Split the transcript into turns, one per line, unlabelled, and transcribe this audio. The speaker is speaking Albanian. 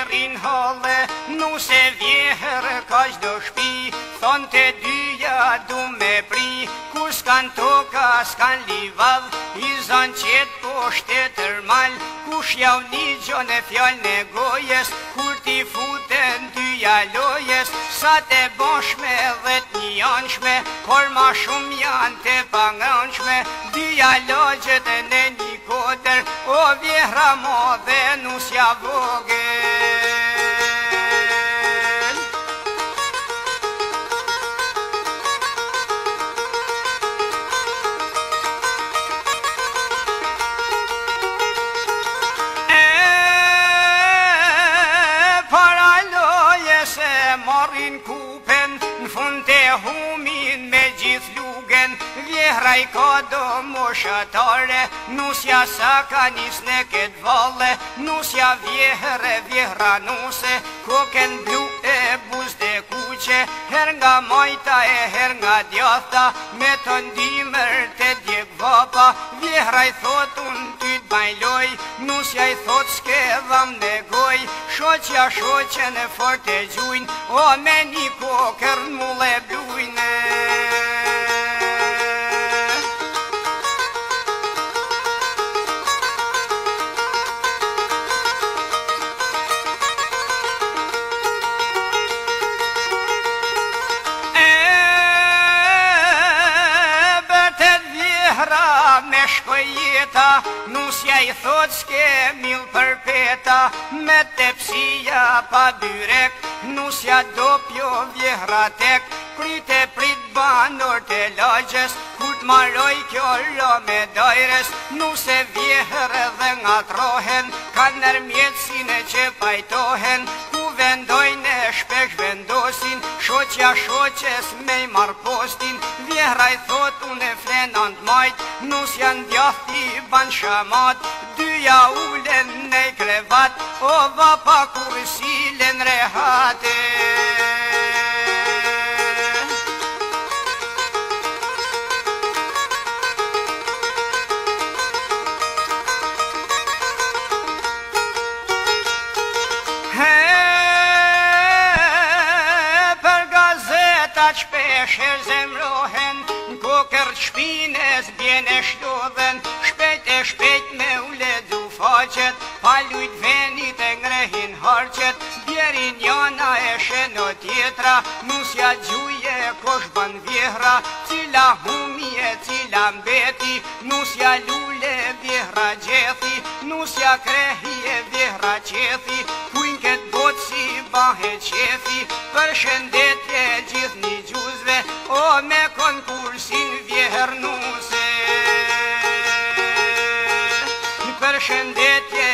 vjerin hale, nu se vjerë ka qdo shpi, thonë të dyja du me pri, kur s'kan toka, s'kan livav, i zan qetë po shtetër mal, kush jau një gjone fjallën e gojes, kur ti futen dyja lojes, sa të boshme dhe t'një anshme, por ma shumë janë të pangranshme, dyja logjet e në një koder, o vjehra mo dhe nusja vogel. Marrin kupen, në fund të humin me gjith lugen, vjehra i ka do moshatare, nusja sa ka nis në këtë valle, nusja vjehre, vjehra nuse, koken blu e buz dhe kuqe, her nga majta e her nga djatha, me të ndimër të djek vapa, vjehra i thot unë ty t'bajloj, nusja i thot s'ke dham në goj, shoqja shoqen e fort e gjujnë, o me një kokër n'mulle blujnë. Bërtet vjehra me shkoj jeta, nusja i thot s'ke mil për peta, me tepsia pa byrek, nusja do pjo vjehra tek, prit e prit banor të lagjes, kur t'maroj kjo lo me dajres, nuse vjehre dhe nga trohen, ka nërmjetësin e që pajtohen, ku vendojnë e shpesh vendosin, shoqja shoqes me i mar postin, vjehra i thot unë e flenan t'majt, nusja ndjahti ban shamat, dyja ulen në i krevat, o vapa kur silen rehate. Për gazetat shpesh e zemrohen, në kokër shpines bjen e shlodhen, shpejt e shpejt me ule du faqet, pa lujt venit e ngrehin harqet, bjerin jana e sheno tjetra, nusja gjuje kosh ban vjehra, cila humi e cila mbeti, nusja lule vjehra gjethi, nusja krehi e vjehra qethi, kujn ket bot si bahe qefi, për shëndetje gjith një gjuzve, o me konkursin vjeher nuse. Për shëndetje